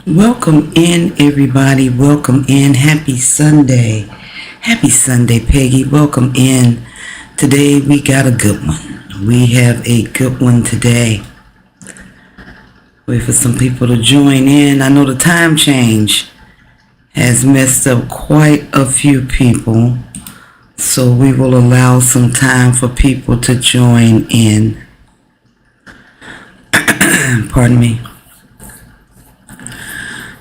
Welcome in, everybody. Welcome in. Happy Sunday. Happy Sunday, Peggy. Welcome in. Today we got a good one. We have a good one today. Wait for some people to join in. I know the time change has messed up quite a few people, so we will allow some time for people to join in. Pardon me.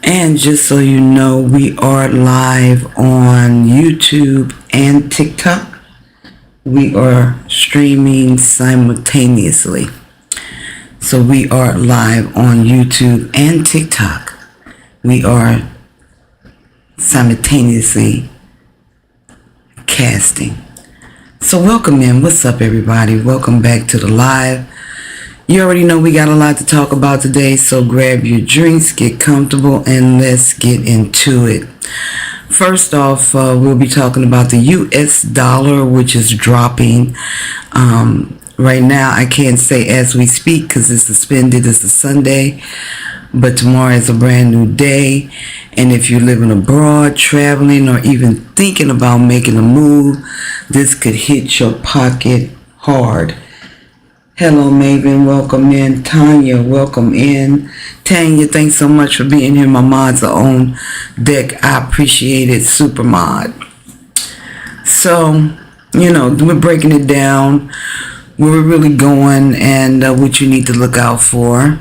And just so you know, we are live on YouTube and TikTok. We are streaming simultaneously. So we are live on YouTube and TikTok. We are simultaneously casting. So welcome in. What's up, everybody? Welcome back to the live. You already know we got a lot to talk about today, so grab your drinks, get comfortable, and let's get into it. First off, we'll be talking about the US dollar, which is dropping. Right now, I can't say as we speak because it's suspended. It's a Sunday, but tomorrow is a brand new day. And if you're living abroad, traveling, or even thinking about making a move, this could hit your pocket hard. Hello, Maven. Welcome in. Tanya, welcome in. Tanya, thanks so much for being here. My mods are on deck. I appreciate it. Super mod. So, we're breaking it down, where we're really going, and what you need to look out for.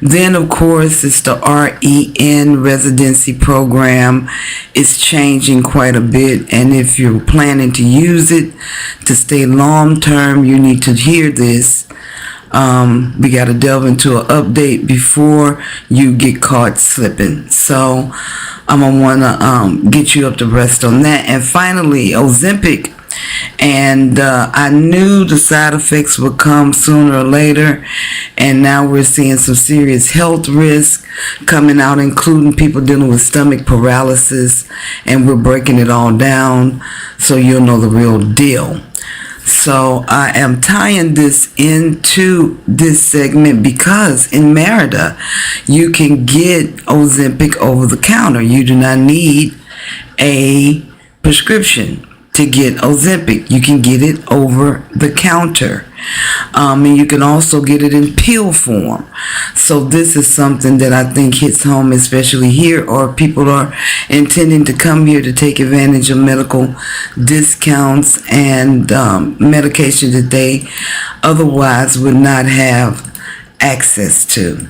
Then, of course, it's the RNE Residency program. It's changing quite a bit, and if you're planning to use it to stay long term, you need to hear this. We got to delve into an update before you get caught slipping. So I'm going to want to get you up to rest on that. And finally, Ozempic. And I knew the side effects would come sooner or later, and now we're seeing some serious health risks coming out, including people dealing with stomach paralysis, and we're breaking it all down so you'll know the real deal. So I am tying this into this segment because in Merida, you can get Ozempic over the counter. You do not need a prescription to get Ozempic. You can get it over the counter. And you can also get it in pill form. So this is something that I think hits home, especially here, or people are intending to come here to take advantage of medical discounts and medication that they otherwise would not have access to.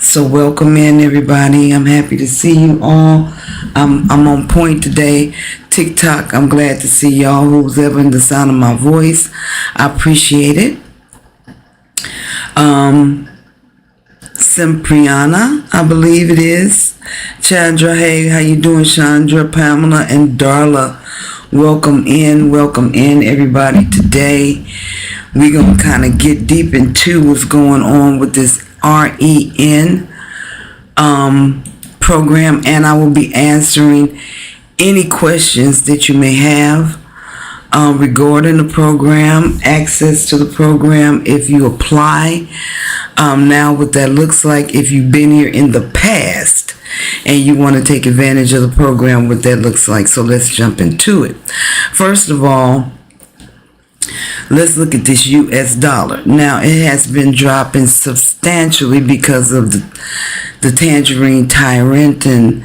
So welcome in, everybody. I'm happy to see you all. I'm on point today. TikTok, I'm glad to see y'all, who's ever in the sound of my voice. I appreciate it. Simpriana, I believe it is. Chandra, hey, how you doing, Chandra? Pamela and Darla, welcome in, everybody. Today, we're going to kind of get deep into what's going on with this RNE program, and I will be answering any questions that you may have regarding the program, access to the program, if you apply. Now what that looks like, if you've been here in the past and you want to take advantage of the program, what that looks like. So let's jump into it. First of all, let's look at this US dollar. Now, it has been dropping substantially because of the tangerine tyrant and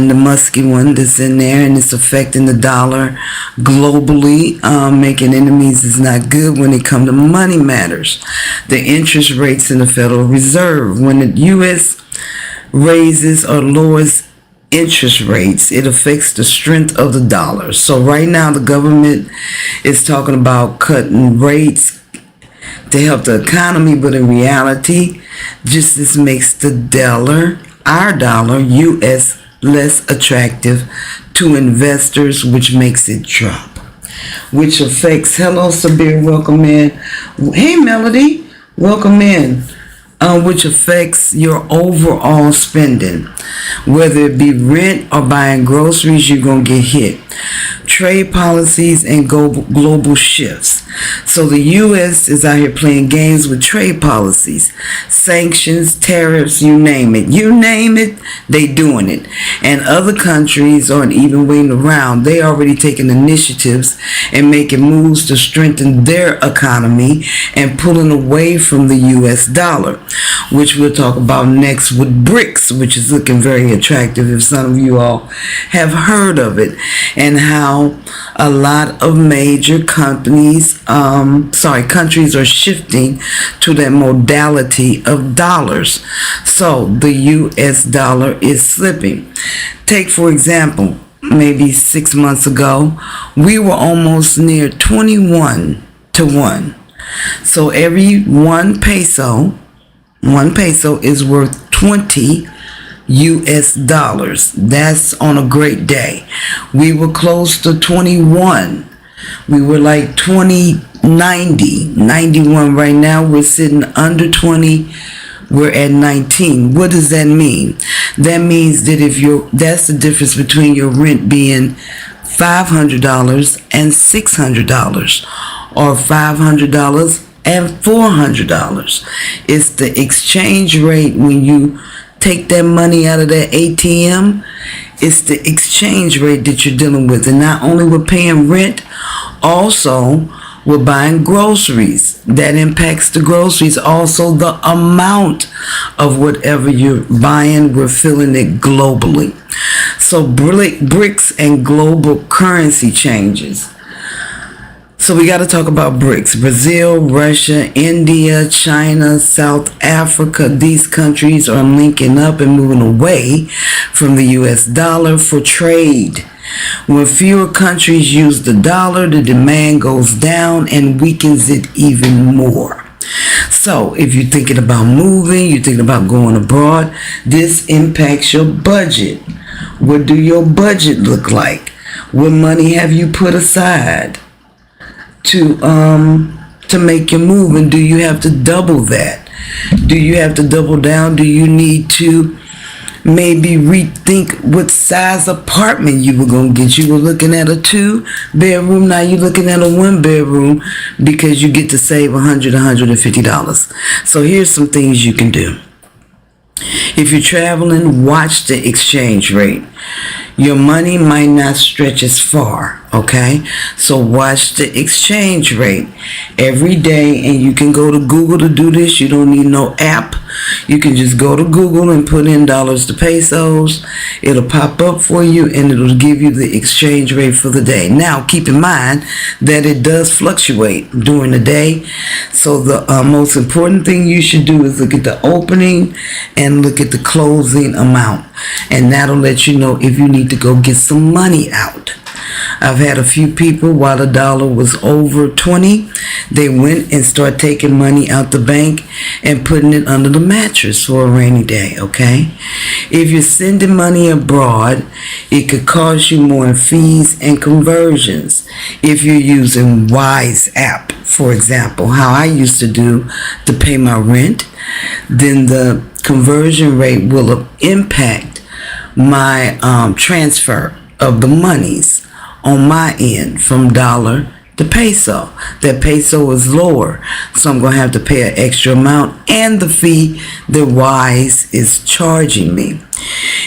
the musky one that's in there, and it's affecting the dollar globally. Making enemies is not good when it comes to money matters. The interest rates in the Federal Reserve, when the U.S. raises or lowers interest rates, it affects the strength of the dollar. So right now the government is talking about cutting rates to help the economy, but in reality, just this makes the dollar, our dollar, US, less attractive to investors, which makes it drop, which affects, hello Sabir, welcome in. Hey Melody, welcome in. Which affects your overall spending. Whether it be rent or buying groceries, you're going to get hit. trade policies and global shifts. So the U.S. is out here playing games with trade policies, sanctions, tariffs, you name it. You name it, they doing it. And other countries aren't even waiting around. They already taking initiatives and making moves to strengthen their economy and pulling away from the U.S. dollar, which we'll talk about next with BRICS, which is looking very attractive if some of you all have heard of it, and how a lot of major countries are shifting to that modality of dollars. So the U.S. dollar is slipping. Take, for example, maybe 6 months ago, we were almost near 21 to 1. So every one peso is worth 20 U.S. dollars. That's on a great day. We were close to 21. We were like 91 right now. We're sitting under 20. We're at 19. What does that mean? That means that that's the difference between your rent being $500 and $600, or $500 and $400. It's the exchange rate when you take that money out of that ATM. It's the exchange rate that you're dealing with. And not only we're paying rent, also we're buying groceries. That impacts the groceries. Also the amount of whatever you're buying, we're feeling it globally. So BRICS and global currency changes. So we got to talk about BRICS. Brazil, Russia, India, China, South Africa. These countries are linking up and moving away from the U.S. dollar for trade. When fewer countries use the dollar, the demand goes down and weakens it even more. So if you're thinking about moving, you're thinking about going abroad, this impacts your budget. What do your budget look like? What money have you put aside to make your move? And do you have to double that? Do you have to double down? Do you need to maybe rethink what size apartment you were going to get? You were looking at a 2-bedroom, now you're looking at a 1-bedroom because you get to save $150. So here's some things you can do. If you're traveling, watch the exchange rate. Your money might not stretch as far, okay? So watch the exchange rate every day, and you can go to Google to do this. You don't need no app. You can just go to Google and put in dollars to pesos. It'll pop up for you, and it'll give you the exchange rate for the day. Now, keep in mind that it does fluctuate during the day. So the most important thing you should do is look at the opening and look at the closing amount, and that'll let you know if you need to go get some money out. I've had a few people, while the dollar was over 20, they went and started taking money out the bank and putting it under the mattress for a rainy day, okay? If you're sending money abroad, it could cost you more in fees and conversions. If you're using Wise app, for example, how I used to do to pay my rent, then the conversion rate will impact my transfer of the monies on my end from dollar to peso. That peso is lower, so I'm going to have to pay an extra amount and the fee that Wise is charging me.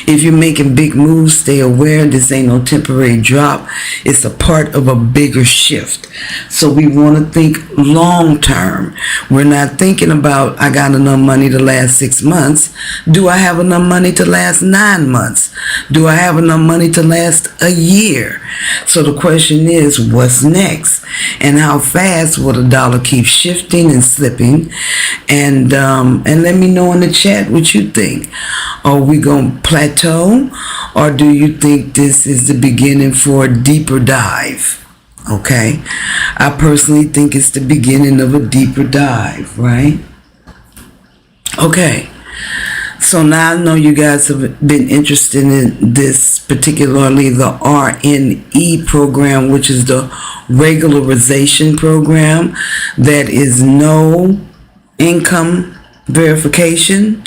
If you're making big moves, stay aware. This ain't no temporary drop. It's a part of a bigger shift. So we want to think long term. We're not thinking about, I got enough money to last 6 months. Do I have enough money to last 9 months? Do I have enough money to last a year? So the question is, what's next? And how fast will the dollar keep shifting and slipping? And let me know in the chat what you think. Are we going to plateau, or do you think this is the beginning for a deeper dive? Okay, I personally think it's the beginning of a deeper dive, right? Okay, so now I know you guys have been interested in this, particularly the RNE program, which is the regularization program. That is no income verification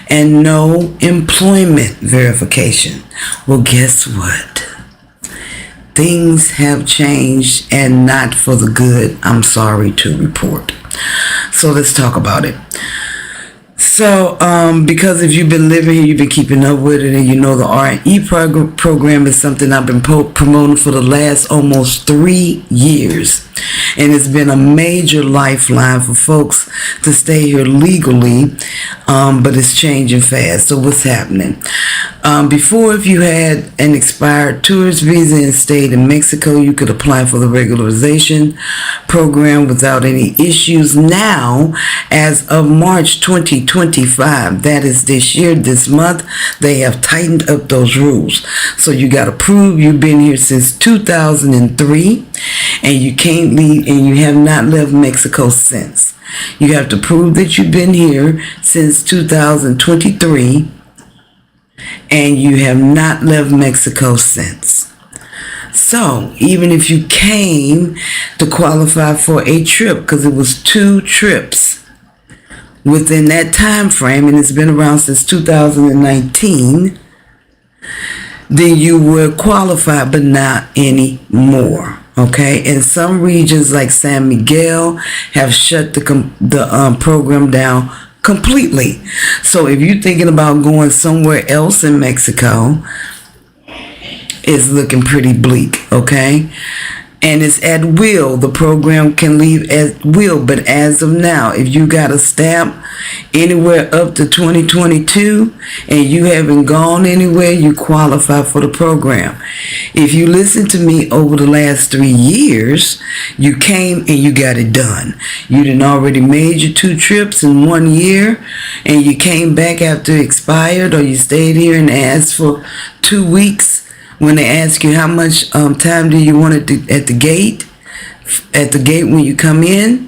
and no employment verification. Well, guess what? things have changed, and not for the good, I'm sorry to report. So let's talk about it. So, because if you've been living here, you've been keeping up with it, and you know the RNE program is something I've been promoting for the last almost 3 years. And it's been a major lifeline for folks to stay here legally, but it's changing fast. So what's happening? Before, if you had an expired tourist visa and stayed in Mexico, you could apply for the regularization program without any issues. Now, as of March 2025, that is this year, this month, they have tightened up those rules. So you got to prove you've been here since 2003, and you can't leave, and you have not left Mexico since. You have to prove that you've been here since 2023, and you have not left Mexico since. So even if you came to qualify for a trip, because it was 2 trips within that time frame, and it's been around since 2019, then you were qualified, but not anymore. Okay, and some regions like San Miguel have shut the program down completely. So if you're thinking about going somewhere else in Mexico, it's looking pretty bleak. Okay, and it's at will. The program can leave at will, but as of now, if you got a stamp anywhere up to 2022 and you haven't gone anywhere, you qualify for the program. If you listen to me over the last 3 years, you came and you got it done. You done already made your 2 trips in 1 year, and you came back after it expired, or you stayed here and asked for 2 weeks when they ask you how much time do you want it at the gate when you come in,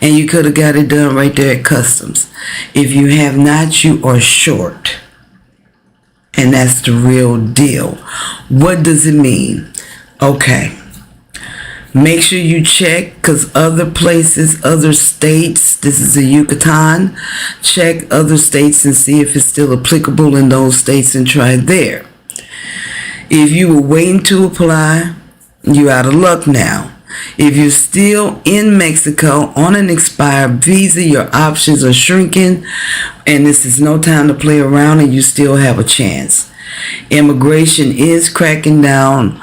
and you could have got it done right there at customs. If you have not, you are short. And that's the real deal. What does it mean? Okay. Make sure you check, because other places, other states, this is a Yucatan, check other states and see if it's still applicable in those states and try there. If you were waiting to apply, you're out of luck now. If you're still in Mexico on an expired visa, your options are shrinking, and this is no time to play around, and you still have a chance. Immigration is cracking down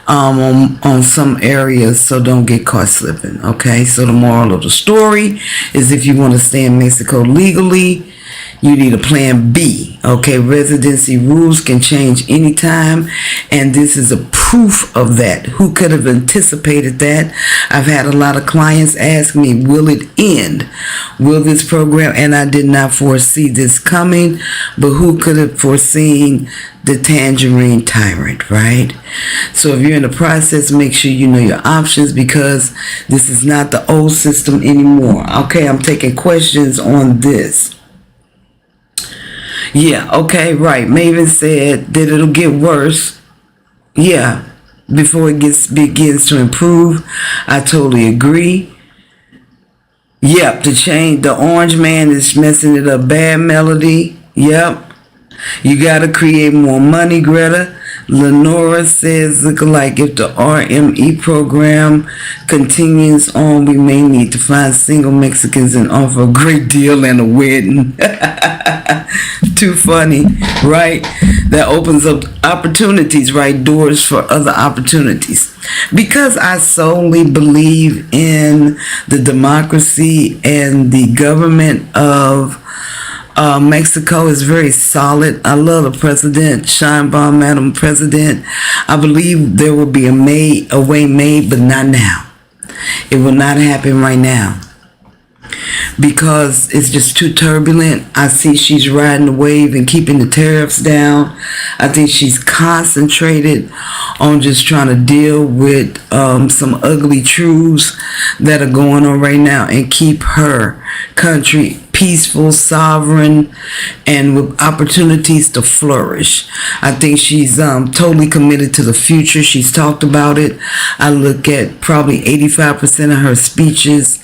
on some areas, so don't get caught slipping. Okay, so the moral of the story is, if you want to stay in Mexico legally, you need a plan B. Okay, residency rules can change anytime, and this is a proof of that. Who could have anticipated that? I've had a lot of clients ask me, will it end? Will this program? And I did not foresee this coming, but who could have foreseen the tangerine tyrant, right? So if you're in the process, make sure you know your options, because this is not the old system anymore. Okay, I'm taking questions on this. Yeah, okay, right. Maven said that it'll get worse. Yeah, before it begins to improve. I totally agree. Yep, the orange man is messing it up. Bad Melody. Yep. You got to create more money, Greta. Lenora says, look like if the RME program continues on, we may need to find single Mexicans and offer a great deal and a wedding. Too funny, right? That opens up opportunities, right? Doors for other opportunities. Because I solely believe in the democracy, and the government of Mexico is very solid. I love the president, Shine Bomb, Madam President. I believe there will be a way made, but not now. It will not happen right now, because it's just too turbulent. I see she's riding the wave and keeping the tariffs down. I think she's concentrated on just trying to deal with some ugly truths that are going on right now, and keep her country peaceful, sovereign, and with opportunities to flourish. I think she's totally committed to the future. She's talked about it. I look at probably 85% of her speeches.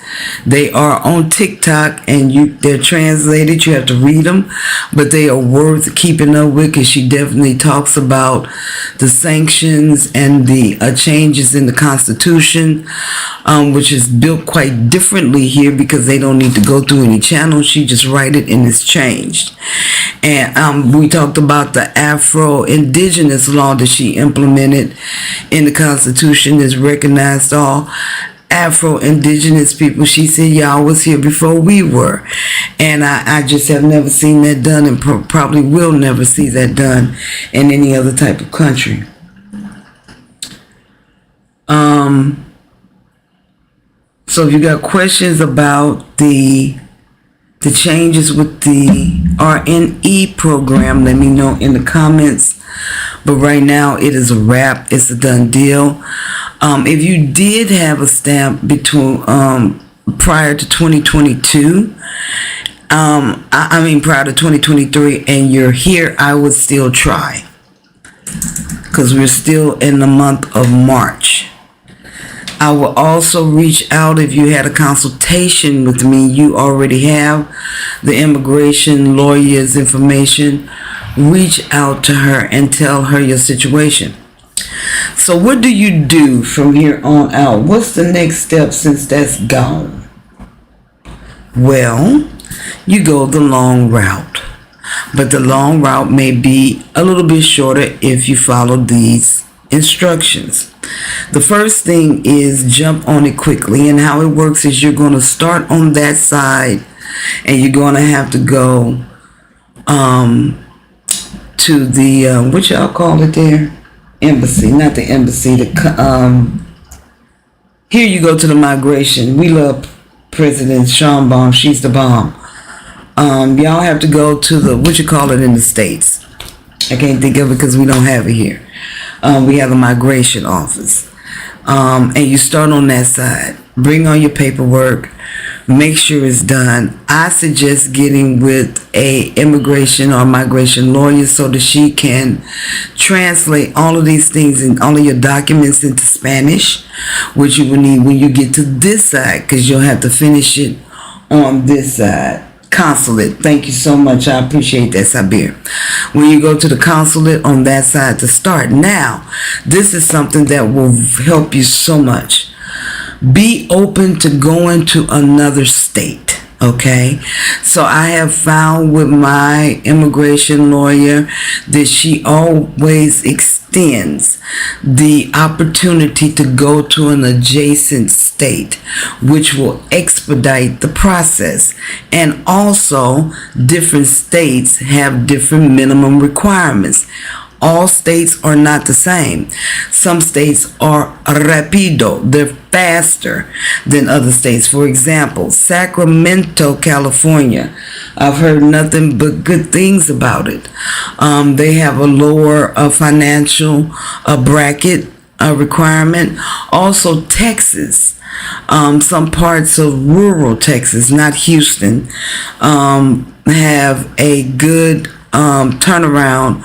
They are on TikTok, and they're translated. You have to read them, but they are worth keeping up with, because she definitely talks about the sanctions and the changes in the Constitution, which is built quite differently here because they don't need to go through any channels. She just write it and it's changed. And we talked about the Afro-Indigenous law that she implemented in the Constitution that's recognized all Afro-Indigenous people. She said y'all was here before we were, and I just have never seen that done, and probably will never see that done in any other type of country. So if you got questions about the changes with the RNE program, let me know in the comments. But right now it is a wrap. It's a done deal. If you did have a stamp between prior to 2022, prior to 2023, and you're here, I would still try, because we're still in the month of March. I will also reach out if you had a consultation with me. You already have the immigration lawyer's information. Reach out to her and tell her your situation. So what do you do from here on out? What's the next step since that's gone? Well, you go the long route. But the long route may be a little bit shorter if you follow these instructions. The first thing is jump on it quickly, and how it works is you're going to start on that side, and you're going to have to go to the what y'all call it there, embassy, not the embassy, here you go to the migration. We love President Sean Bomb. She's the bomb. Y'all have to go to the, what you call it in the States, I can't think of it because we don't have it here. We have a migration office, and you start on that side. Bring on your paperwork, make sure it's done. I suggest getting with a immigration or migration lawyer so that she can translate all of these things and all of your documents into Spanish, which you will need when you get to this side, because you'll have to finish it on this side. Consulate. Thank you so much. I appreciate that, Sabir. When you go to the consulate on that side to start. Now, this is something that will help you so much. Be open to going to another state. Okay, so I have found with my immigration lawyer that she always extends the opportunity to go to an adjacent state, which will expedite the process. And also, different states have different minimum requirements. All states are not the same. Some states are rapido. They're faster than other states. For example, Sacramento, California. I've heard nothing but good things about it. They have a lower financial bracket requirement. Also, Texas. Some parts of rural Texas, not Houston, have a good turnaround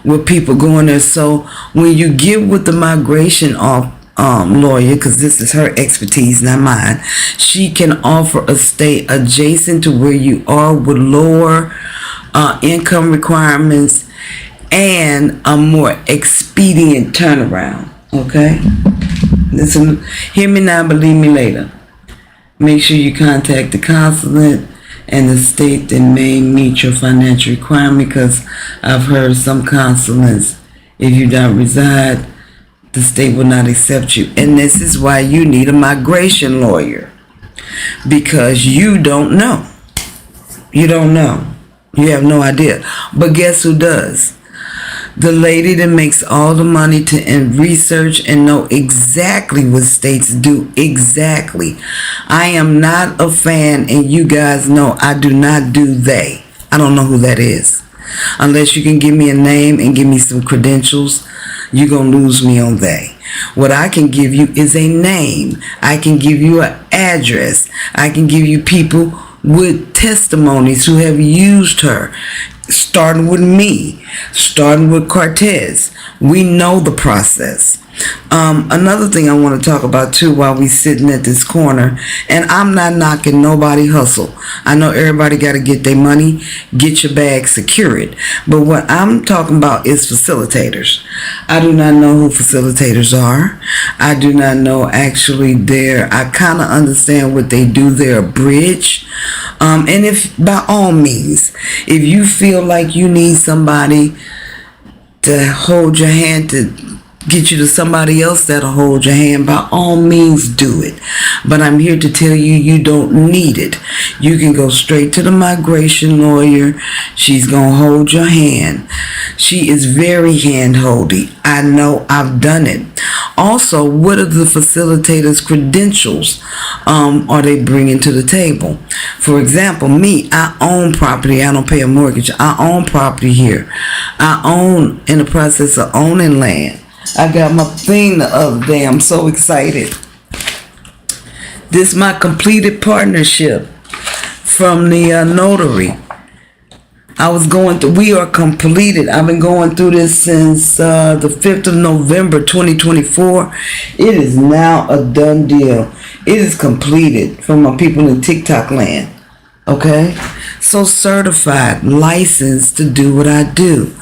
with people going there. So when you get with the migration lawyer, because this is her expertise, not mine, she can offer a state adjacent to where you are with lower income requirements and a more expedient turnaround. Okay? Listen, hear me now, believe me later. Make sure you contact the consulate and the state that may meet your financial requirement, because I've heard some consulates, if you don't reside, the state will not accept you. And this is why you need a migration lawyer, because you don't know. You don't know. You have no idea. But guess who does? The lady that makes all the money to research and know exactly what states do exactly. I am not a fan, and you guys know I do not do they. I don't know who that is. Unless you can give me a name and give me some credentials, you're going to lose me on they. What I can give you is a name. I can give you an address. I can give you people with testimonies who have used her, starting with me, starting with Cortez. We know the process. Another thing I want to talk about too while we sitting at this corner, and I'm not knocking nobody hustle. I know everybody got to get their money, get your bag, secure it. But what I'm talking about is facilitators. I do not know who facilitators are. I do not know actually I kind of understand what they do. They're a bridge. And if by all means, if you feel like you need somebody to hold your hand, to get you to somebody else that'll hold your hand, by all means do it. But I'm here to tell you, you don't need it. You can go straight to the migration lawyer. She's gonna hold your hand. She is very hand-holdy. I know, I've done it. Also, what are the facilitators' credentials are they bringing to the table? For example, me, I own property. I don't pay a mortgage. I own property here. I own, in the process of owning land. I got my thing the other day. I'm so excited. This is my completed partnership from the notary. We are completed. I've been going through this since the 5th of November 2024. It is now a done deal. It is completed for my people in TikTok land. Okay? So certified, licensed to do what I do.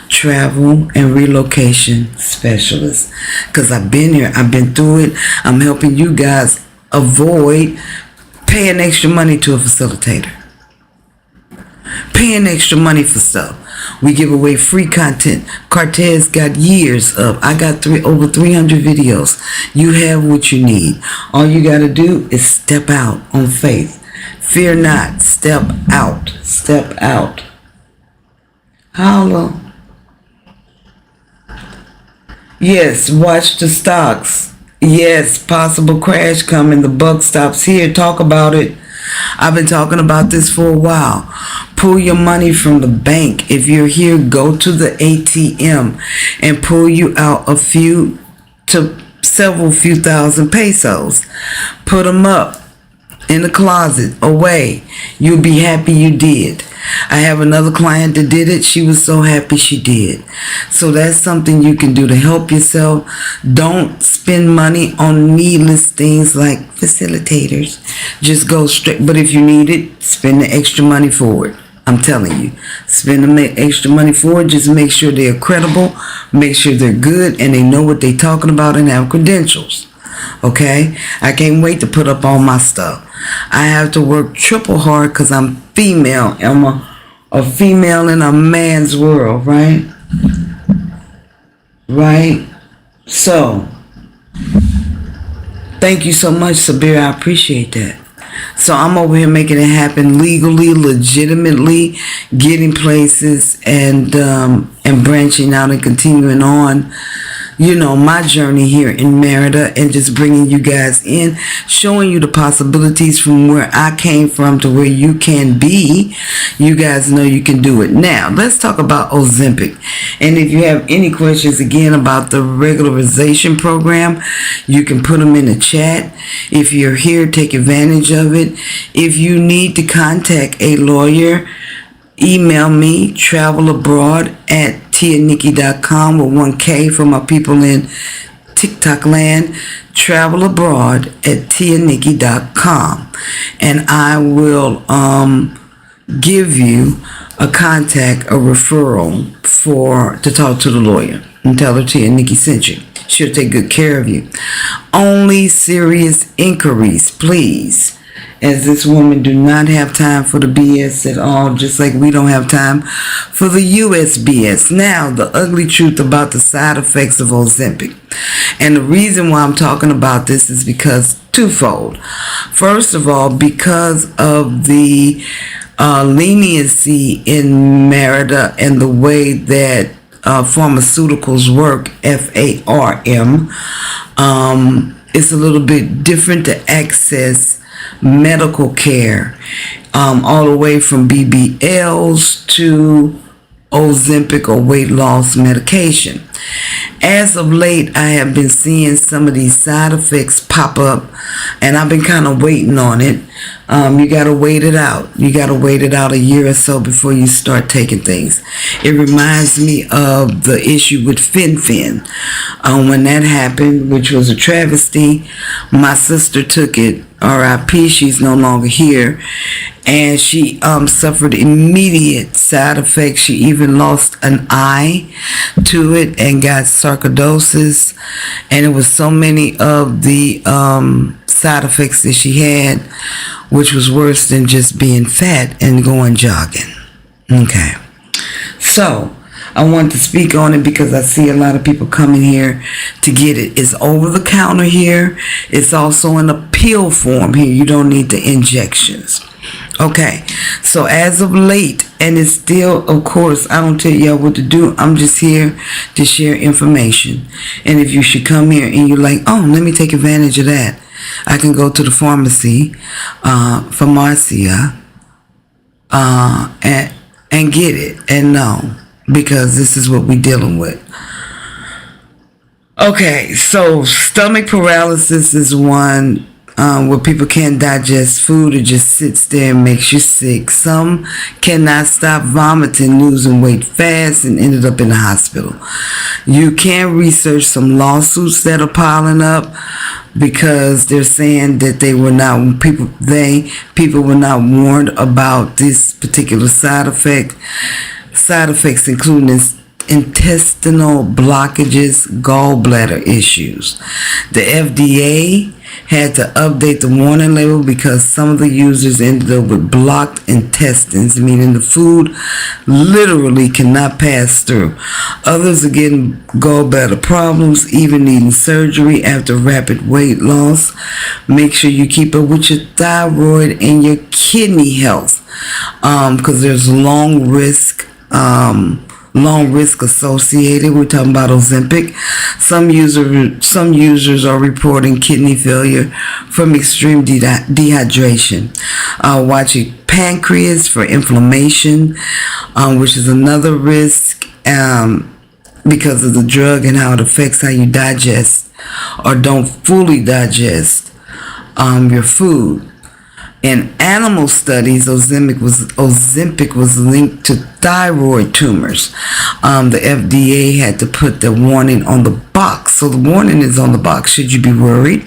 Travel and relocation specialist. Because I've been here. I've been through it. I'm helping you guys avoid paying extra money to a facilitator. Paying extra money for stuff. We give away free content. Cortez got years of. I got over 300 videos. You have what you need. All you got to do is step out on faith. Fear not. Step out. Step out. Holla. Yes, watch the stocks. Yes, possible crash coming. The buck stops here. Talk about it. I've been talking about this for a while. Pull your money from the bank. If you're here, go to the ATM and pull you out a few to several few thousand pesos. Put them up in the closet, away. You'll be happy you did. I have another client that did it. She was so happy she did. So that's something you can do to help yourself. Don't spend money on needless things like facilitators. Just go straight. But if you need it, spend the extra money for it. I'm telling you, spend the extra money for it. Just make sure they're credible. Make sure they're good and they know what they're talking about and have credentials. Okay? I can't wait to put up all my stuff. I have to work triple hard because I'm female. I'm a female in a man's world, right? Right? So, thank you so much, Sabir. I appreciate that. So I'm over here making it happen legally, legitimately, getting places and branching out and continuing on, you know, my journey here in Merida and just bringing you guys in, showing you the possibilities from where I came from to where you can be. You guys know you can do it. Now, let's talk about Ozempic. And if you have any questions, again, about the regularization program, you can put them in the chat. If you're here, take advantage of it. If you need to contact a lawyer, email me, travelabroad@tianiki.com with 1K for my people in TikTok land, travelabroad@tianiki.com, and I will give you a contact, a referral to talk to the lawyer and tell her Tia Niki sent you. She'll take good care of you. Only serious inquiries, please. As this woman do not have time for the BS at all, just like we don't have time for the US BS. Now, the ugly truth about the side effects of Ozempic. And the reason why I'm talking about this is because twofold. First of all, because of the leniency in Merida and the way that pharmaceuticals work, FARM, it's a little bit different to access medical care, all the way from BBLs to Ozempic or weight loss medication. As of late, I have been seeing some of these side effects pop up, and I've been kind of waiting on it. You got to wait it out. You got to wait it out a year or so before you start taking things. It reminds me of the issue with Fen. When that happened, which was a travesty, my sister took it. R.I.P. She's no longer here. And she suffered immediate side effects. She even lost an eye to it and got sarcoidosis. And it was so many of the side effects that she had, which was worse than just being fat and going jogging. Okay. So I want to speak on it because I see a lot of people coming here to get it. It's over the counter here. It's also in a pill form here. You don't need the injections. Okay, so as of late, and it's still, of course, I don't tell y'all what to do. I'm just here to share information. And if you should come here and you're like, oh, let me take advantage of that, I can go to the pharmacy, and get it. And no, because this is what we're dealing with. Okay, so stomach paralysis is one where people can't digest food. It just sits there and makes you sick. Some cannot stop vomiting, losing weight fast, and ended up in the hospital. You can research some lawsuits that are piling up because they're saying that people were not warned about this particular side effect. Side effects including intestinal blockages, gallbladder issues. The FDA had to update the warning label because some of the users ended up with blocked intestines, meaning the food literally cannot pass through. Others are getting gallbladder problems, even needing surgery after rapid weight loss. Make sure you keep up with your thyroid and your kidney health, because there's long risk associated. We're talking about Ozempic. Some users are reporting kidney failure from extreme dehydration. Watch your pancreas for inflammation, which is another risk because of the drug and how it affects how you digest or don't fully digest your food. In animal studies, Ozempic was linked to thyroid tumors. The FDA had to put the warning on the box. So the warning is on the box. Should you be worried?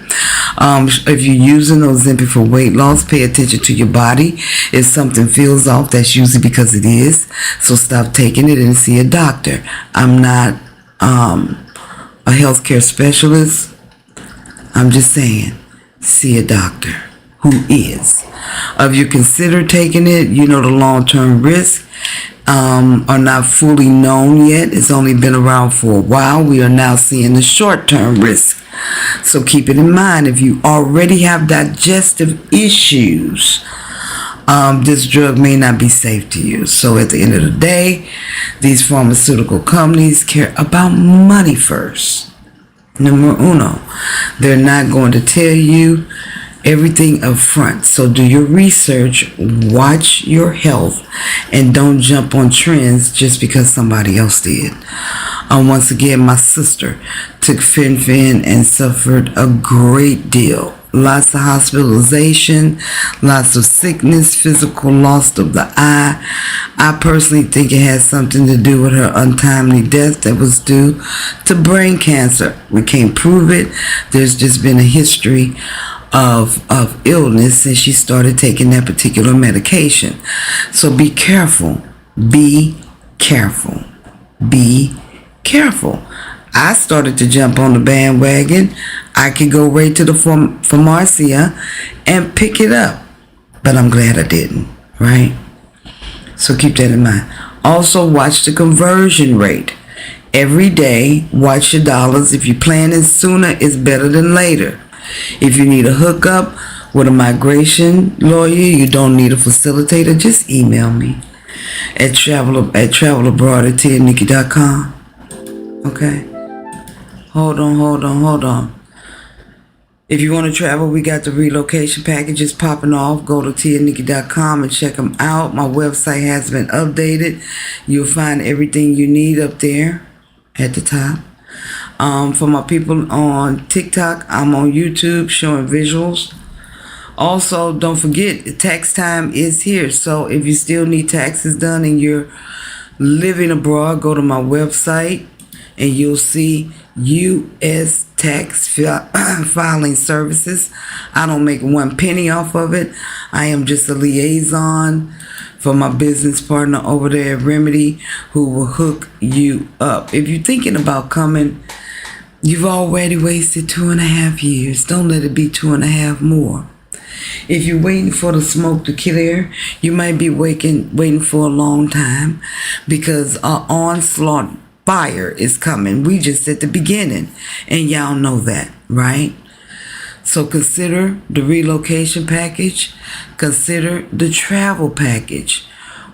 If you're using Ozempic for weight loss, pay attention to your body. If something feels off, that's usually because it is. So stop taking it and see a doctor. I'm not a healthcare specialist. I'm just saying, see a doctor who is. If you consider taking it, you know the long-term risks are not fully known yet. It's only been around for a while. We are now seeing the short-term risk. So keep it in mind. If you already have digestive issues, this drug may not be safe to you. So at the end of the day, these pharmaceutical companies care about money first. Numero uno. They're not going to tell you everything up front. So do your research, watch your health, and don't jump on trends just because somebody else did. Once again, my sister took Fen and suffered a great deal. Lots of hospitalization, lots of sickness, physical loss of the eye. I personally think it has something to do with her untimely death that was due to brain cancer. We can't prove it. There's just been a history of illness since she started taking that particular medication. So be careful. Be careful. Be careful. I started to jump on the bandwagon. I could go right to the pharmacy and pick it up, but I'm glad I didn't, right? So keep that in mind. Also, watch the conversion rate. Every day, watch your dollars. If you're planning sooner, it's better than later. If you need a hookup with a migration lawyer, you don't need a facilitator, just email me at travelabroad@tniki.com. Okay? Hold on. If you want to travel, we got the relocation packages popping off. Go to tniki.com and check them out. My website has been updated. You'll find everything you need up there at the top. For my people on TikTok, I'm on YouTube showing visuals. Also, don't forget, tax time is here. So if you still need taxes done and you're living abroad, go to my website and you'll see U.S. tax filing services. I don't make 1 penny off of it. I am just a liaison for my business partner over there at Remedy, who will hook you up. If you're thinking about coming, you've already wasted 2.5 years. Don't let it be 2.5 more. If you're waiting for the smoke to clear, you might be waiting for a long time, because our onslaught fire is coming. We just at the beginning, and y'all know that, right? So consider the relocation package. Consider the travel package,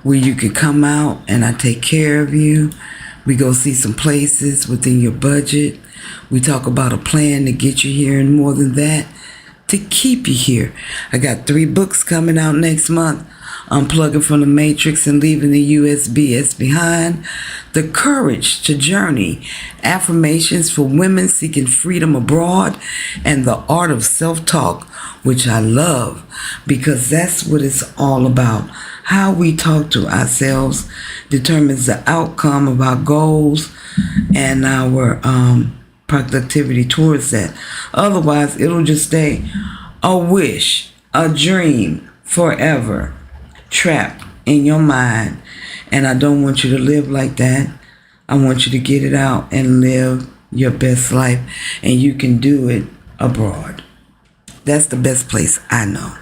where you can come out and I take care of you. We go see some places within your budget. We talk about a plan to get you here, and more than that, to keep you here. I got 3 books coming out next month. Unplugging from the Matrix and Leaving the USBS Behind. The Courage to Journey. Affirmations for Women Seeking Freedom Abroad. And The Art of Self-Talk, which I love, because that's what it's all about. How we talk to ourselves determines the outcome of our goals and our productivity towards that. Otherwise, it'll just stay a wish, a dream forever, trapped in your mind. And I don't want you to live like that. I want you to get it out and live your best life. And you can do it abroad. That's the best place I know.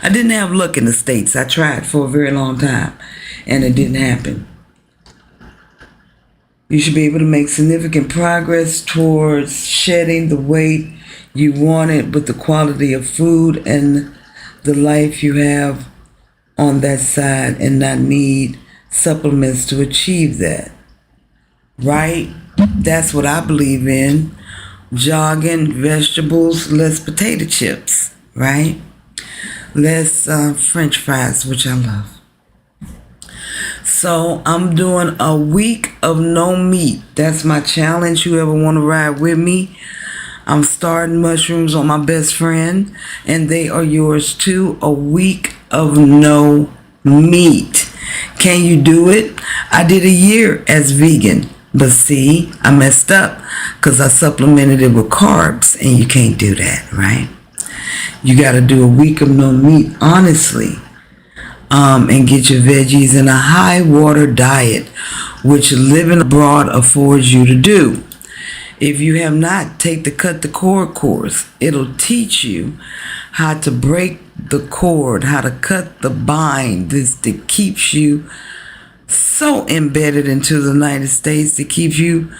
I didn't have luck in the States. I tried for a very long time, and it didn't happen. You should be able to make significant progress towards shedding the weight you wanted with the quality of food and the life you have on that side, and not need supplements to achieve that. Right? That's what I believe in. Jogging, vegetables, less potato chips. Right? Less French fries, which I love. So I'm doing a week of no meat. That's my challenge. Whoever want to ride with me, I'm starting mushrooms on my best friend, and they are yours too. A week of no meat. Can you do it? I did a year as vegan, but see, I messed up because I supplemented it with carbs, and you can't do that, right? You got to do a week of no meat, honestly. And get your veggies in a high water diet, which living abroad affords you to do. If you have not, take the Cut the Cord course. It'll teach you how to break the cord, how to cut the bind. This that keeps you so embedded into the United States, that keeps you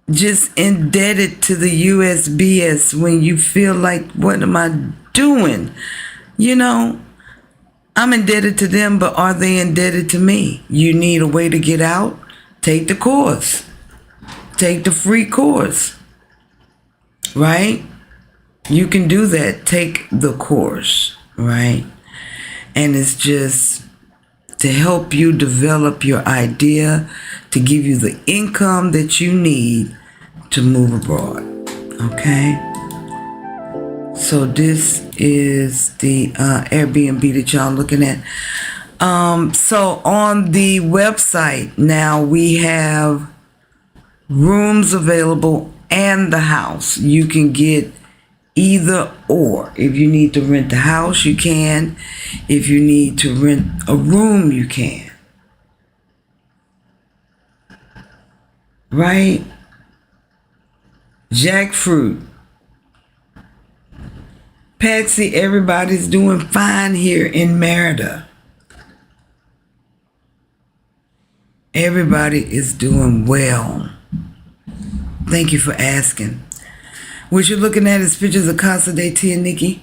just indebted to the USBS when you feel like, what am I doing? You know, I'm indebted to them, but are they indebted to me? You need a way to get out? Take the course. Take the free course. Right? You can do that. Take the course. Right? And it's just to help you develop your idea, to give you the income that you need to move abroad. Okay? So this is the Airbnb that y'all looking at. So on the website now, we have rooms available and the house. You can get either or. If you need to rent the house, you can. If you need to rent a room, you can. Right? Jackfruit. Patsy, everybody's doing fine here in Merida. Everybody is doing well. Thank you for asking. What you're looking at is pictures of Casa de Tia Niki.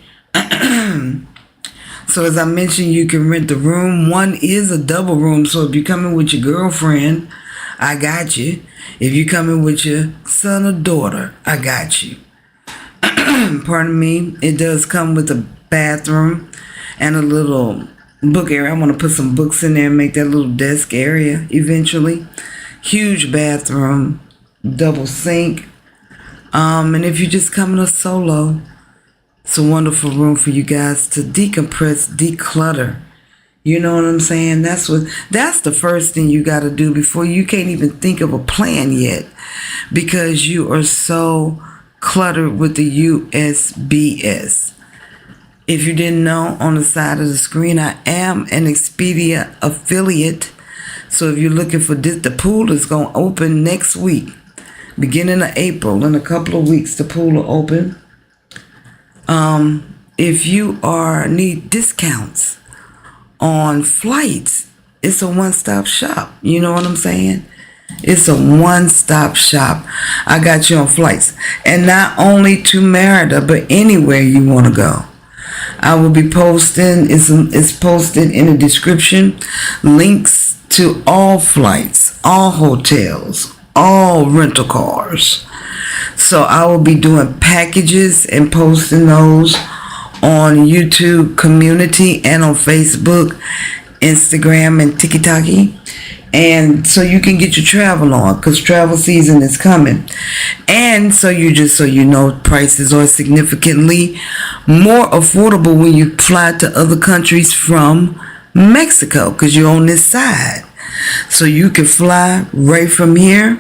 So as I mentioned, you can rent the room. One is a double room. So if you're coming with your girlfriend, I got you. If you're coming with your son or daughter, I got you. Pardon me. It does come with a bathroom and a little book area. I want to put some books in there and make that little desk area eventually. Huge bathroom, double sink. And if you're just coming a solo, It's a wonderful room for you guys to decompress, declutter. You know what I'm saying? That's the first thing you got to do before you can't even think of a plan yet, because you are so cluttered with the USBS. If you didn't know, on the side of the screen, I am an Expedia affiliate. So if you're looking for this, the pool is going to open next week, beginning of April. In a couple of weeks, the pool will open. If you need discounts on flights, it's a one-stop shop. You know what I'm saying? It's a one-stop shop. I got you on flights, and not only to Merida, but anywhere you want to go. I will be posting. It's posted in the description. Links to all flights, all hotels, all rental cars. So I will be doing packages and posting those on YouTube community and on Facebook, Instagram, and TikTok. And so you can get your travel on, because travel season is coming. And so you know, prices are significantly more affordable when you fly to other countries from Mexico, because you're on this side. So you can fly right from here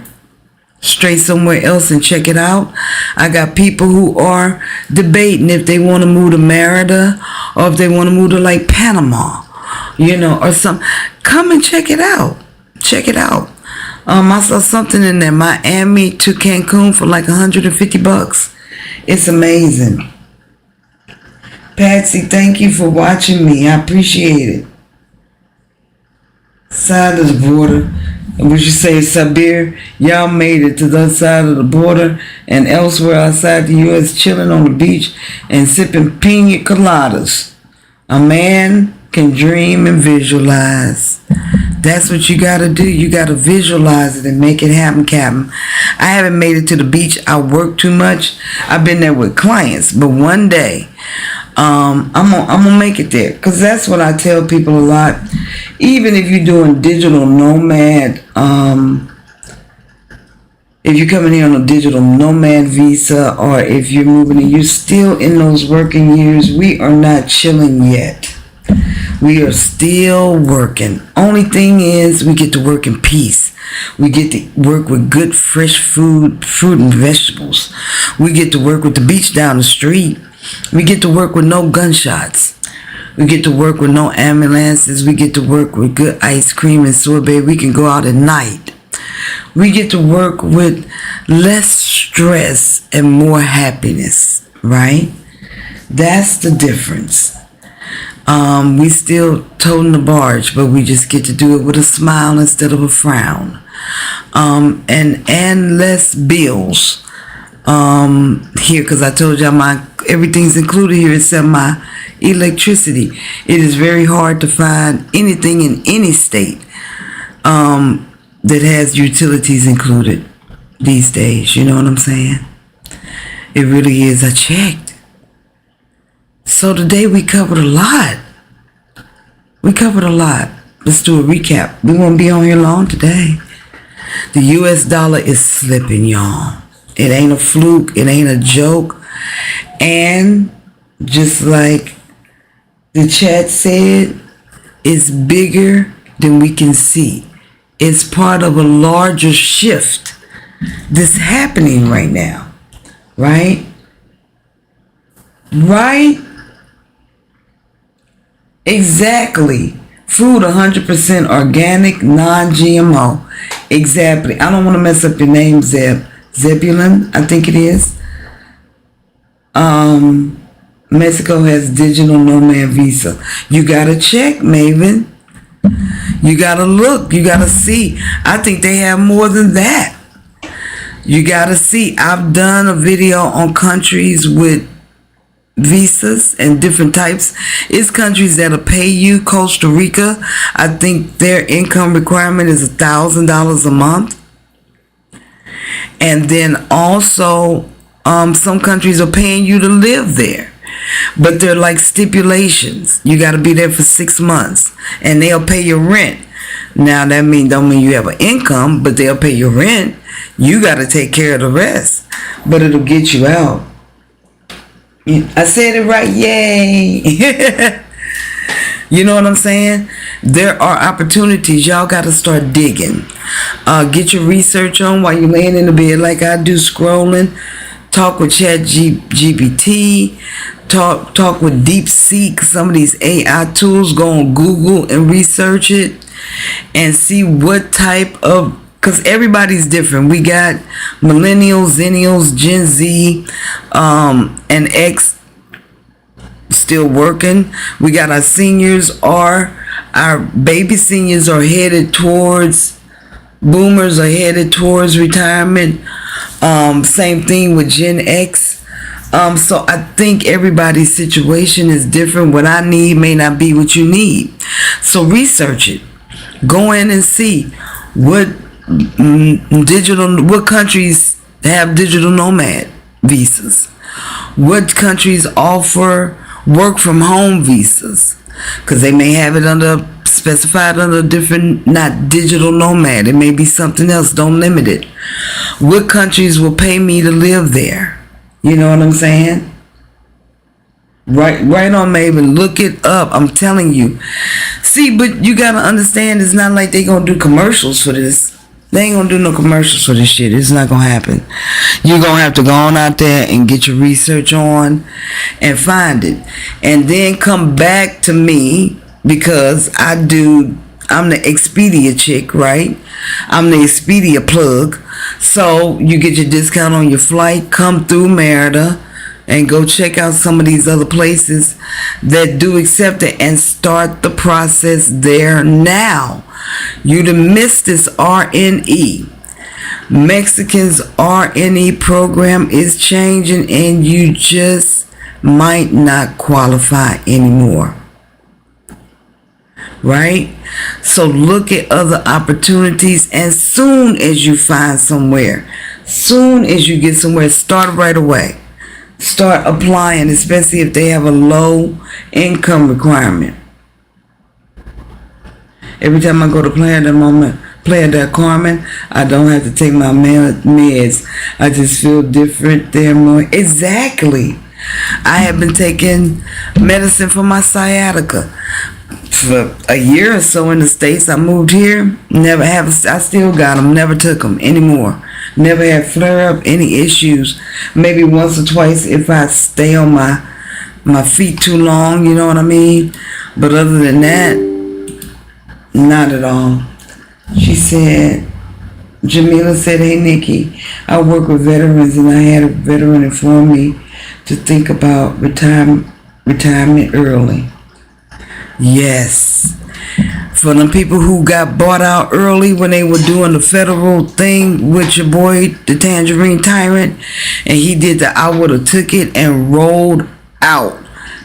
straight somewhere else and check it out. I got people who are debating if they want to move to Merida or if they want to move to like Panama, you know, or some. Come and check it out. Check it out. I saw something in there, Miami to Cancun for like $150. It's amazing. Patsy, thank you for watching me. I appreciate it. Side of the border. Would you say, Sabir, y'all made it to the other side of the border and elsewhere outside the U.S., chilling on the beach and sipping pina coladas. A man can dream and visualize. That's what you got to do. You got to visualize it and make it happen, Captain. I haven't made it to the beach. I work too much. I've been there with clients, but one day I'm gonna make it there, because that's what I tell people a lot. Even if you're doing digital nomad, if you're coming here on a digital nomad visa, or if you're moving in, you're still in those working years. We are not chilling yet. We are still working. Only thing is, we get to work in peace. We get to work with good fresh food, fruit and vegetables. We get to work with the beach down the street. We get to work with no gunshots. We get to work with no ambulances. We get to work with good ice cream and sorbet. We can go out at night. We get to work with less stress and more happiness, right? That's the difference. We still toting the barge, but we just get to do it with a smile instead of a frown. And less bills here, because I told y'all everything's included here except my electricity. It is very hard to find anything in any state that has utilities included these days. You know what I'm saying? It really is. I checked. So today we covered a lot. Let's do a recap. We won't be on here long today. The US dollar is slipping, y'all. It ain't a fluke. It ain't a joke. And just like the chat said, it's bigger than we can see. It's part of a larger shift that's happening right now. Right? Exactly. Food 100% organic, non-GMO. Exactly. I don't want to mess up your name, Zebulon, I think it is. Mexico has digital nomad visa. You gotta check, Maven. You gotta look. You gotta see. I think they have more than that. You gotta see. I've done a video on countries with visas and different types. It's countries that'll pay you. Costa Rica, I think their income requirement is $1,000 a month. And then also some countries are paying you to live there, but they're like stipulations. You got to be there for 6 months and they'll pay your rent. Now that don't mean you have an income, but they'll pay your rent. You got to take care of the rest, but it'll get you out. I said it right. Yay. You know what I'm saying? There are opportunities. Y'all got to start digging. Get your research on while you're laying in the bed like I do, scrolling. Talk with ChatGPT. Talk with DeepSeek. Some of these AI tools. Go on Google and research it. And see what type of... Because everybody's different. We got millennials, zennials, Gen Z, and X still working. We got our seniors, our baby seniors are headed towards, boomers are headed towards retirement. Same thing with Gen X. So I think everybody's situation is different. What I need may not be what you need. So research it. Go in and see what countries have digital nomad visas. What countries offer work from home visas, because they may have it specified under different, not digital nomad. It may be something else. Don't limit it. What countries will pay me to live there? You know what I'm saying? Right on, maybe look it up. I'm telling you. See, but you gotta understand, it's not like they gonna do commercials for this. They ain't gonna do no commercials for this shit. It's not gonna happen. You're gonna have to go on out there and get your research on and find it. And then come back to me, because I'm the Expedia chick, right? I'm the Expedia plug. So you get your discount on your flight, come through Merida, and go check out some of these other places that do accept it and start the process there now. You'd have missed this RNE. Mexicans RNE program is changing and you just might not qualify anymore. Right? So look at other opportunities, and soon as you find somewhere, soon as you get somewhere, start right away. Start applying, especially if they have a low income requirement. Every time I go to Playa del Carmen, I don't have to take my meds. I just feel different there more. Exactly. I have been taking medicine for my sciatica for a year or so in the States. I moved here. I still got them. Never took them anymore. Never had flare up, any issues. Maybe once or twice if I stay on my feet too long, you know what I mean? But other than that, not at all. She said, Jamila said, hey Nikki, I work with veterans and I had a veteran inform me to think about retirement early. Yes. For the people who got bought out early when they were doing the federal thing with your boy, the Tangerine Tyrant, and he did I would have took it and rolled out.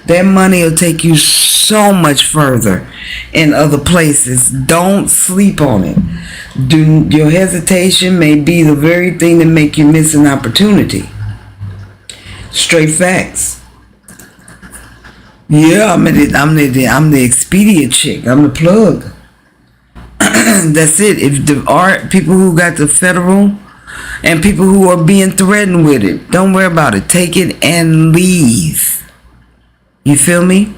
That money will take you so much further in other places. Don't sleep on it. Your hesitation may be the very thing that make you miss an opportunity. Straight facts. Yeah, I'm the Expedia chick. I'm the plug. That's it. If there are people who got the federal and people who are being threatened with it, don't worry about it. Take it and leave. You feel me?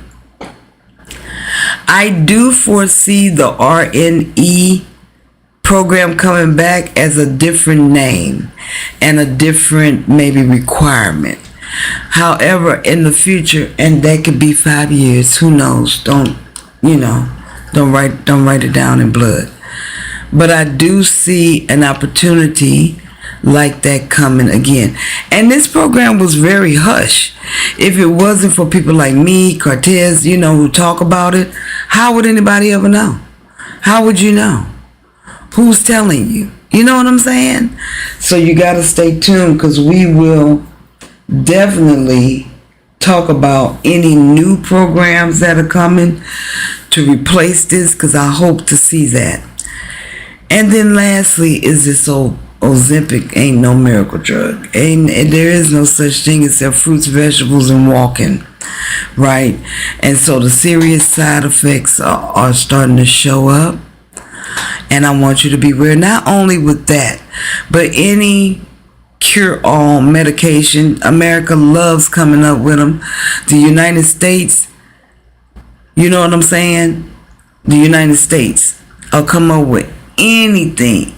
I do foresee the RNE program coming back as a different name and a different maybe requirement. However, in the future, and that could be 5 years, who knows? Don't write it down in blood. But I do see an opportunity like that coming again. And this program was very hush. If it wasn't for people like me, Cortez, who talk about it, how would anybody ever know? How would you know? Who's telling you? You know what I'm saying? So you got to stay tuned, because we will definitely talk about any new programs that are coming to replace this, because I hope to see that. And then lastly is this old Ozempic ain't no miracle drug. There is no such thing except fruits, vegetables, and walking, right? And so the serious side effects are starting to show up, and I want you to be aware, not only with that, but any cure-all medication. America loves coming up with them. The United States, you know what I'm saying? The United States will come up with anything.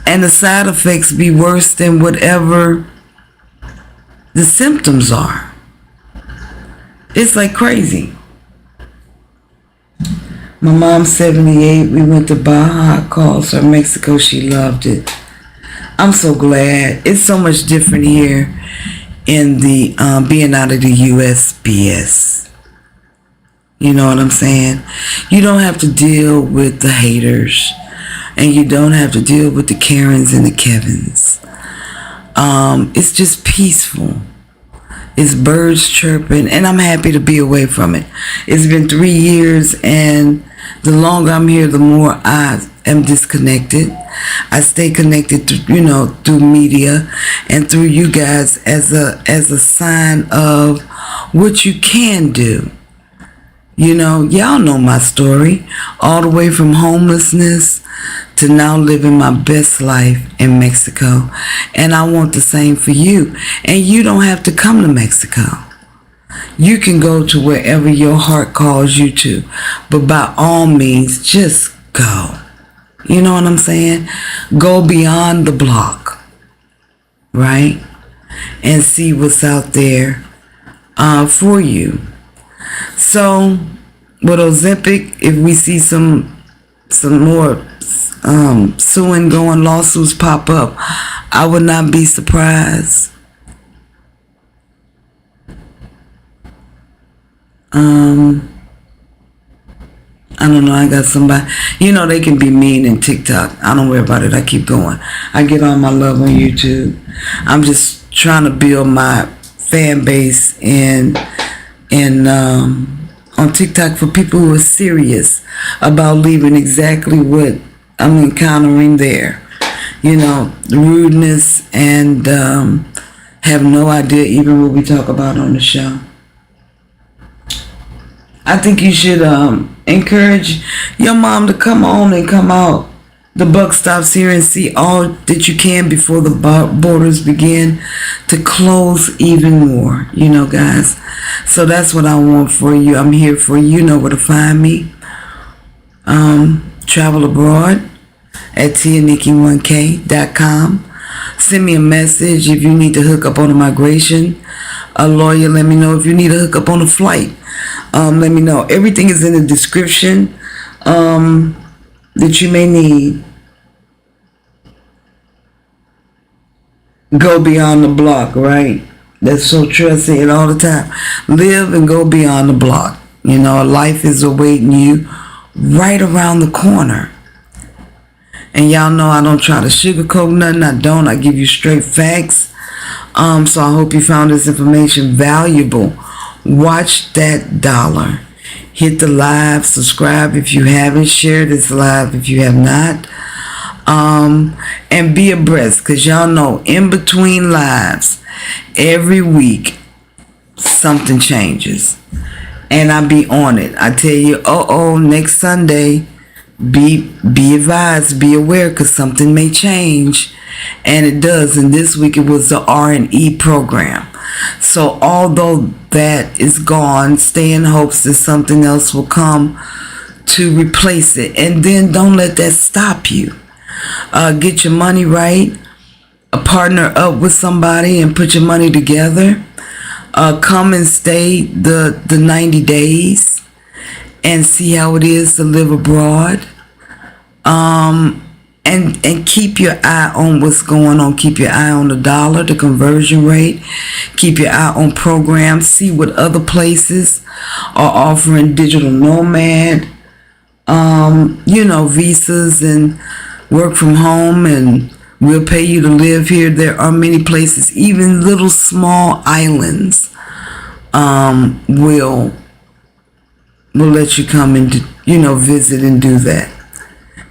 And the side effects be worse than whatever the symptoms are. It's like crazy. My mom's 78. We went to Baja, calls her Mexico. She loved it. I'm so glad. It's so much different here in the being out of the USBS. You know what I'm saying? You don't have to deal with the haters, and you don't have to deal with the Karens and the Kevins. It's just peaceful. It's birds chirping, and I'm happy to be away from it. It's been 3 years, and the longer I'm here, the more I am disconnected. I stay connected to, through media and through you guys as a sign of what you can do. Y'all know my story, all the way from homelessness to now living my best life in Mexico. And I want the same for you. And you don't have to come to Mexico. You can go to wherever your heart calls you to. But by all means, just go. You know what I'm saying? Go beyond the block, right? And see what's out there for you. So with Ozempic, if we see some more suing going, lawsuits pop up, I would not be surprised. I don't know, I got somebody, they can be mean in TikTok. I don't worry about it. I keep going. I get all my love on YouTube. I'm just trying to build my fan base on TikTok for people who are serious about leaving exactly what I'm encountering there. The rudeness, and have no idea even what we talk about on the show. I think you should encourage your mom to come on and come out. The buck stops here, and see all that you can before the borders begin to close even more, guys. So that's what I want for you. I'm here for you. You know where to find me. Travel abroad at tianiki1k.com. Send me a message if you need to hook up on a migration. A lawyer, let me know. If you need to hook up on a flight, let me know. Everything is in the description that you may need. Go beyond the block, right? That's so true. I say it all the time. Live and go beyond the block. Life is awaiting you right around the corner. And y'all know I don't try to sugarcoat nothing. I give you straight facts. So I hope you found this information valuable. Watch that dollar. Hit the live. Subscribe if you haven't. Share this live if you have not. And be abreast, because y'all know in between lives every week something changes, and I be on it. I tell you, next Sunday, be advised, be aware, because something may change, and it does. And this week it was the RNE program. So although that is gone, stay in hopes that something else will come to replace it. And then don't let that stop you. Get your money right. Partner up with somebody and put your money together. Come and stay the 90 days and see how it is to live abroad. And keep your eye on what's going on. Keep your eye on the dollar, the conversion rate. Keep your eye on programs. See what other places are offering digital nomad, visas and work from home, and we'll pay you to live here. There are many places, even little small islands, will let you come and visit and do that.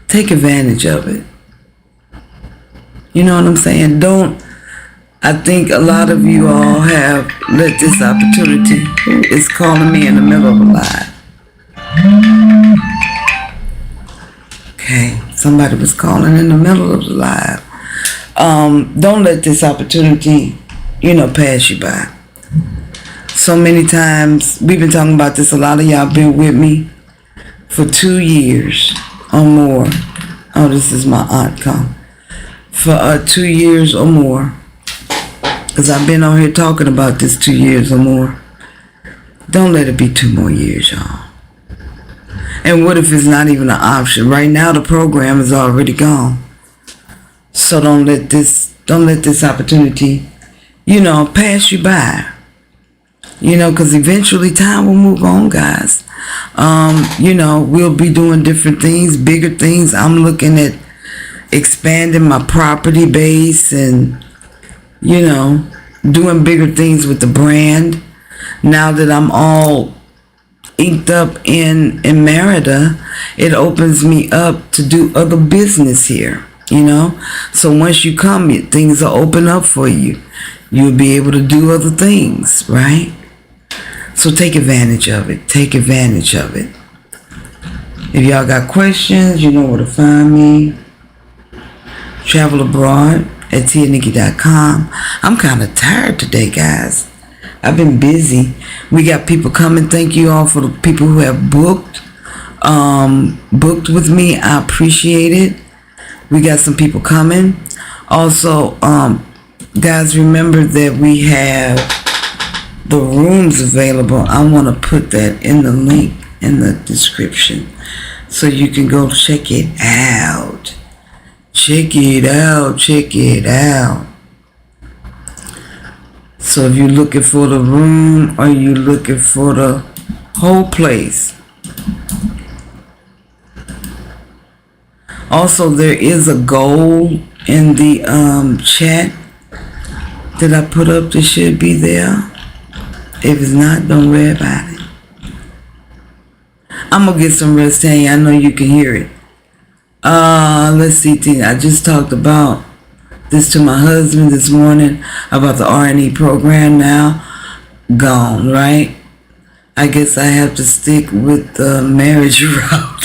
Take advantage of it. You know what I'm saying? I think a lot of you all have let this opportunity. It's calling me in the middle of a live. Okay, somebody was calling in the middle of the live. Don't let this opportunity, pass you by. So many times, we've been talking about this, a lot of y'all been with me for 2 years or more. Oh, this is my aunt come. For 2 years or more. Because I've been on here talking about this 2 years or more. Don't let it be 2 more years, y'all. And what if it's not even an option? Right now, the program is already gone. So don't let this opportunity, pass you by. Because eventually time will move on, guys. We'll be doing different things, bigger things. I'm looking at expanding my property base and, doing bigger things with the brand. Now that I'm all inked up in Merida, it opens me up to do other business here, So once you come, things will open up for you. You'll be able to do other things, right? So take advantage of it. Take advantage of it. If y'all got questions, you know where to find me. Travel abroad at tianiki.com. I'm kind of tired today, guys. I've been busy. We got people coming. Thank you all for the people who have booked with me. I appreciate it. We got some people coming. Also, guys, remember that we have the rooms available. I want to put that in the link in the description so you can go check it out. Check it out. Check it out. So if you're looking for the room or you're looking for the whole place. Also, there is a goal in the chat that I put up that should be there. If it's not, don't worry about it. I'm going to get some rest, Tanya. I know you can hear it. Let's see, Tina. I just talked about this to my husband this morning about the RNE program now. Gone, right? I guess I have to stick with the marriage route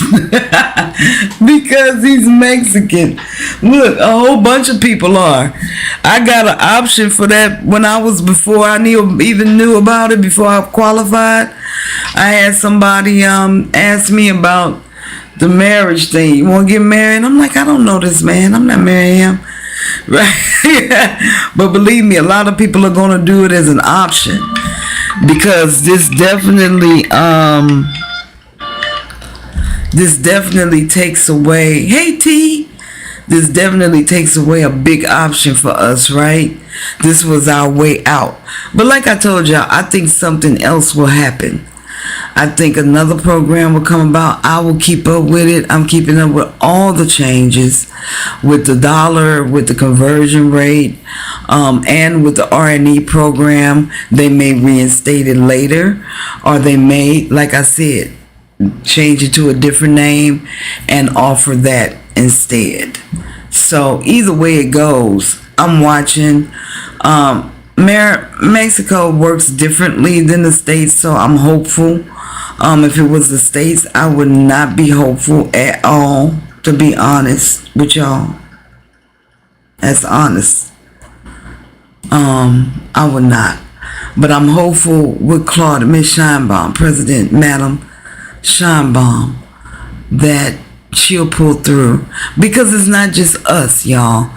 because he's Mexican. Look, a whole bunch of people are. I got an option for that before I even knew about it, before I qualified. I had somebody ask me about the marriage thing. You want to get married? I'm like, I don't know this man. I'm not marrying him. Right? But believe me, a lot of people are going to do it as an option. Because this definitely takes away, hey T, this definitely takes away a big option for us, right? This was our way out. But like I told y'all, I think something else will happen. I think another program will come about. I will keep up with it. I'm keeping up with all the changes, with the dollar, with the conversion rate, and with the RNE program. They may reinstate it later, or they may, like I said, change it to a different name and offer that instead. So either way it goes, I'm watching. Mexico works differently than the States, so I'm hopeful. If it was the States, I would not be hopeful at all, to be honest with y'all. That's honest. I would not. But I'm hopeful with Miss Scheinbaum, President Madam Scheinbaum, that she'll pull through. Because it's not just us, y'all.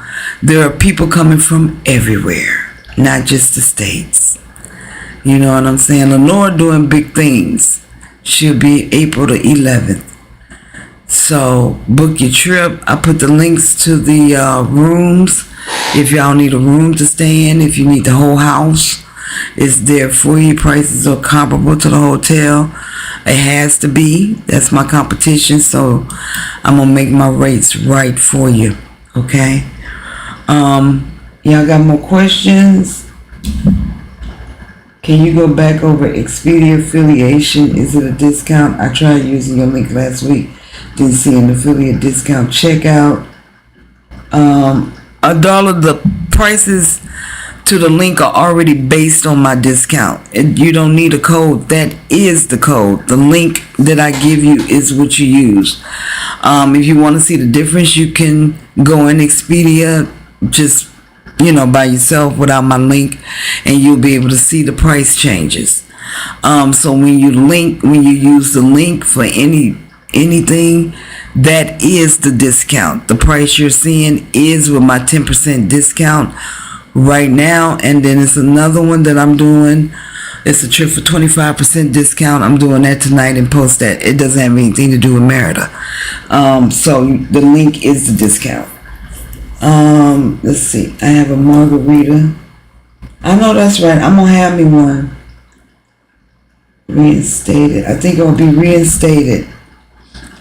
There are people coming from everywhere, not just the States. You know what I'm saying? Lenore doing big things. She'll be April the 11th. So book your trip. I put the links to the rooms. If y'all need a room to stay in, if you need the whole house, it's there for you. Prices are comparable to the hotel. It has to be. That's my competition. So I'm going to make my rates right for you. Okay? Y'all got more questions? Can you go back over Expedia affiliation? Is it a discount? I tried using your link last week. Didn't see an affiliate discount. Checkout. $1. The prices to the link are already based on my discount. You don't need a code. That is the code. The link that I give you is what you use. If you want to see the difference, you can go in Expedia just, you know, by yourself without my link, and you'll be able to see the price changes. So when you use the link for anything, that is the discount. The price you're seeing is with my 10% discount right now. And then it's another one that I'm doing. It's a trip for 25% discount. I'm doing that tonight and post that. It doesn't have anything to do with Merida. So the link is the discount. Let's see. I have a margarita. I know that's right. I'm gonna have me one. Reinstated. I think it will be reinstated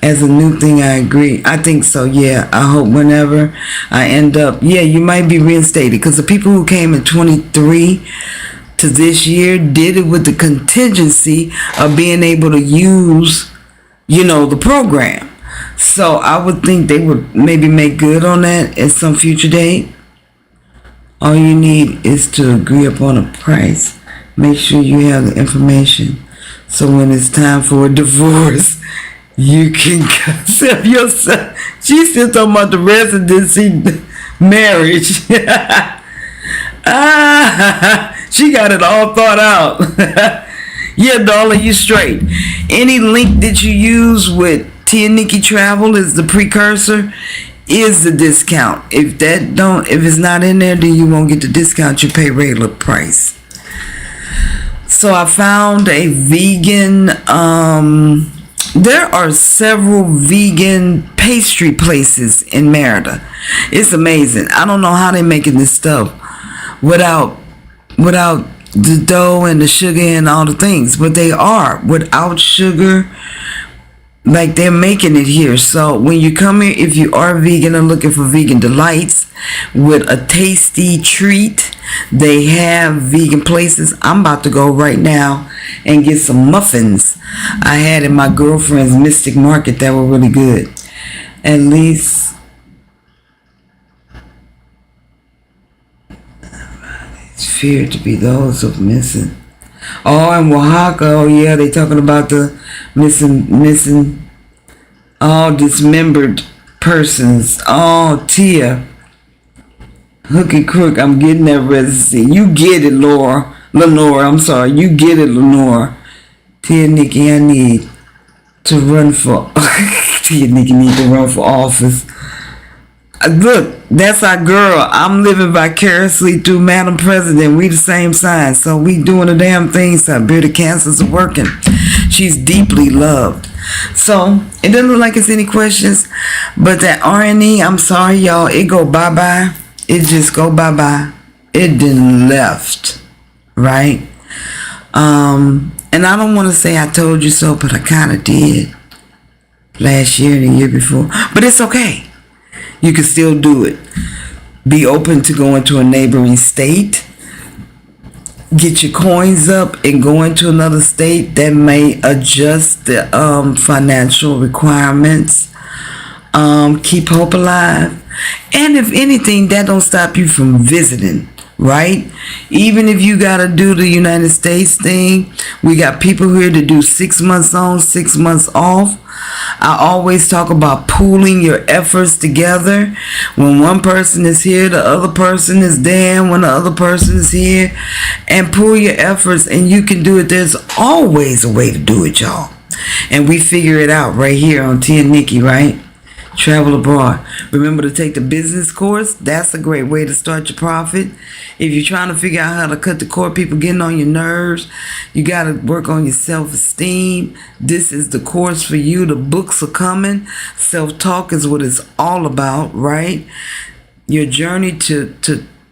as a new thing. I agree. I think so. Yeah. I hope whenever I end up, yeah, you might be reinstated, because the people who came in 23 to this year did it with the contingency of being able to use, you know, the program. So I would think they would maybe make good on that at some future date. All you need is to agree upon a price. Make sure you have the information, so when it's time for a divorce, you can accept yourself. She's still talking about the residency marriage. She got it all thought out. Yeah, darling, you straight. Any link that you use with Tia Niki Travel is the precursor, is the discount. If it's not in there, then you won't get the discount. You pay regular price. So I found a vegan, there are several vegan pastry places in Merida. It's amazing. I don't know how they're making this stuff without the dough and the sugar and all the things, but they are without sugar. Like, they're making it here. So when you come here, if you are vegan and looking for vegan delights with a tasty treat, they have vegan places. I'm about to go right now and get some muffins I had in my girlfriend's Mystic Market that were really good. At least it's feared to be those of missing. Oh, in Oaxaca, oh yeah, they talking about the missing, all dismembered persons. Oh, Tia, hook and crook, I'm getting that residency. You get it, Lenore, I'm sorry, you get it, Lenore. Tia Niki, I need to run for, Tia Niki need to run for office. Look, that's our girl. I'm living vicariously through Madam President. We the same sign, so we doing the damn thing. Siberia cancers are working. She's deeply loved. So it doesn't look like it's any questions, but that RNE, I'm sorry, y'all. It go bye bye. It just go bye bye. It done left, right? And I don't want to say I told you so, but I kind of did last year and the year before. But it's okay. You can still do it. Be open to going to a neighboring state. Get your coins up and go into another state that may adjust the financial requirements. Keep hope alive. And if anything, that don't stop you from visiting, right? Even if you got to do the United States thing, we got people here to do 6 months on, 6 months off. I always talk about pooling your efforts together. When one person is here, the other person is there. When the other person is here, and pool your efforts, and you can do it. There's always a way to do it, y'all. And we figure it out right here on Tia Niki, right? Travel abroad. Remember to take the business course. That's a great way to start your profit. If you're trying to figure out how to cut the cord, people getting on your nerves, you got to work on your self-esteem. This is the course for you. The books are coming. Self-talk is what it's all about, right? Your journey to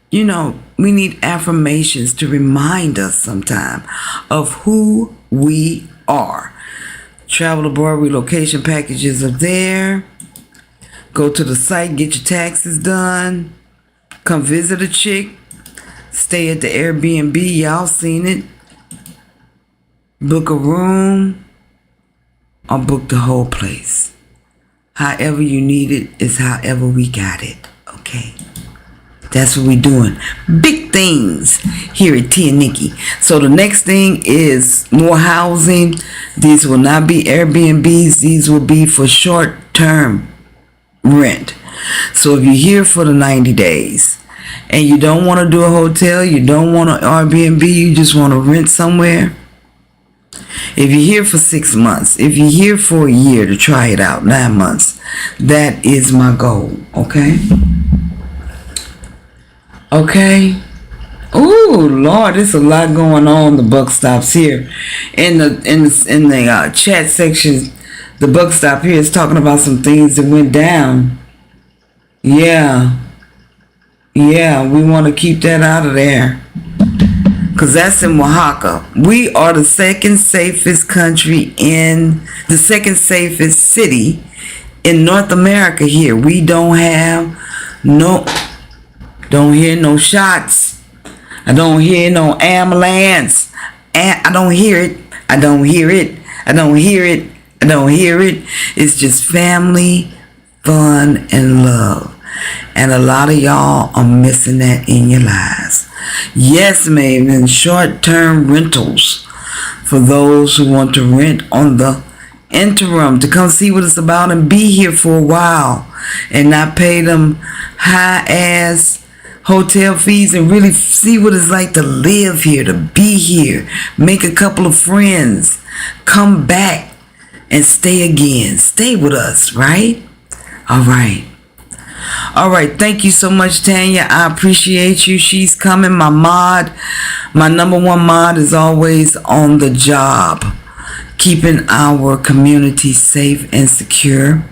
you know, we need affirmations to remind us sometime of who we are. Travel abroad relocation packages are there. Go to the site, get your taxes done. Come visit a chick. Stay at the Airbnb. Y'all seen it. Book a room or book the whole place. However you need it is however we got it. Okay? That's what we doing. Big things here at Tia Niki. So the next thing is more housing. These will not be Airbnbs. These will be for short-term rent. So So if you're here for the 90 days and you don't want to do a hotel, you don't want an Airbnb, you just want to rent somewhere. If you're here for 6 months, if you're here for a year to try it out, 9 months, that is my goal. Okay? Okay? Oh Lord, there's a lot going on. The buck stops here. In the chat section, the buck stop here is talking about some things that went down. Yeah, we want to keep that out of there, because that's in Oaxaca. We are the second safest country the second safest city in North America here. We don't hear no shots. I don't hear no ambulance. I don't hear it. I don't hear it. I don't hear it. I don't hear it. It's just family, fun, and love. And a lot of y'all are missing that in your lives. Yes, ma'am. Short-term rentals for those who want to rent on the interim to come see what it's about and be here for a while and not pay them high-ass hotel fees and really see what it's like to live here, to be here, make a couple of friends, come back and stay again. Stay with us, right? All right. Thank you so much, Tanya. I appreciate you. She's coming. My number one mod is always on the job, keeping our community safe and secure.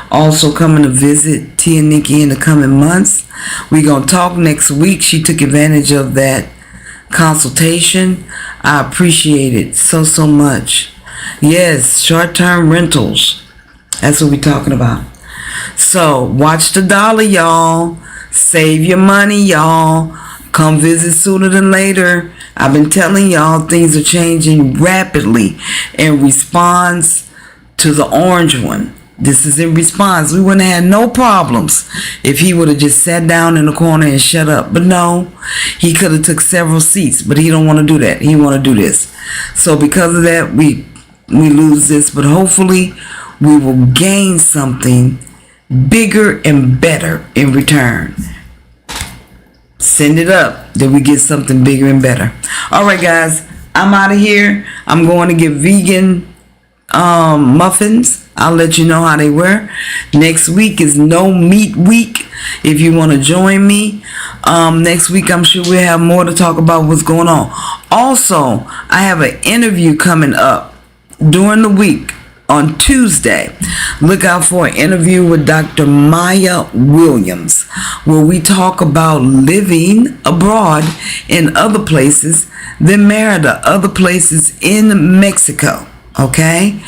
Also coming to visit Tia Niki in the coming months. We're going to talk next week. She took advantage of that consultation. I appreciate it so much. Yes, short-term rentals. That's what we're talking about. So watch the dollar, y'all. Save your money, y'all. Come visit sooner than later. I've been telling y'all things are changing rapidly in response to the orange one. This is in response. We wouldn't have had no problems if he would have just sat down in the corner and shut up. But no, he could have took several seats, but he don't want to do that. He want to do this. So because of that, we lose this, but hopefully we will gain something bigger and better in return. Send it up that we get something bigger and better. All right, guys, I'm out of here. I'm going to get vegan muffins. I'll let you know how they were. Next week is no meat week. If you want to join me next week, I'm sure we'll have more to talk about what's going on. Also, I have an interview coming up during the week on Tuesday. Look out for an interview with Dr. Maya Williams, where we talk about living abroad in other places than Merida, other places in Mexico. Okay,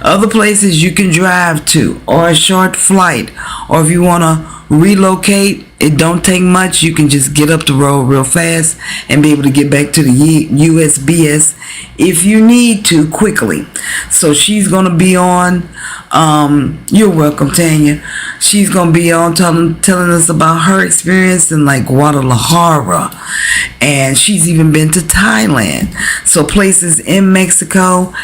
other places you can drive to, or a short flight, or if you want to relocate, it don't take much. You can just get up the road real fast and be able to get back to the USBS if you need to quickly. So she's going to be on, you're welcome, Tanya. She's going to be on telling us about her experience in like Guadalajara, and she's even been to Thailand. So places in Mexico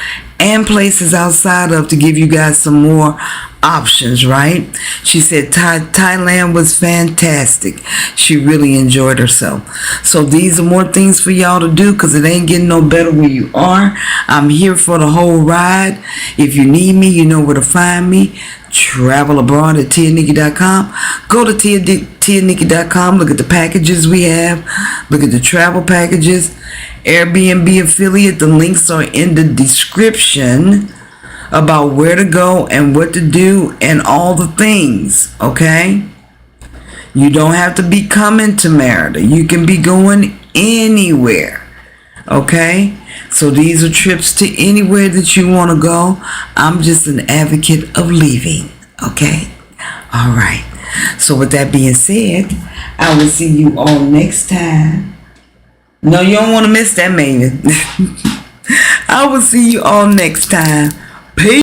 and places outside of, to give you guys some more options, right? She said Thailand was fantastic. She really enjoyed herself. So these are more things for y'all to do, because it ain't getting no better where you are. I'm here for the whole ride. If you need me, you know where to find me. Travel abroad at TiaNiki.com. Go to TiaNiki.com. Look at the packages we have. Look at the travel packages. Airbnb affiliate. The links are in the description about where to go and what to do and all the things. Okay? You don't have to be coming to Merida. You can be going anywhere. Okay? So these are trips to anywhere that you want to go. I'm just an advocate of leaving. Okay? All right. So with that being said, I will see you all next time. No, you don't want to miss that, maybe. I will see you all next time. Peace.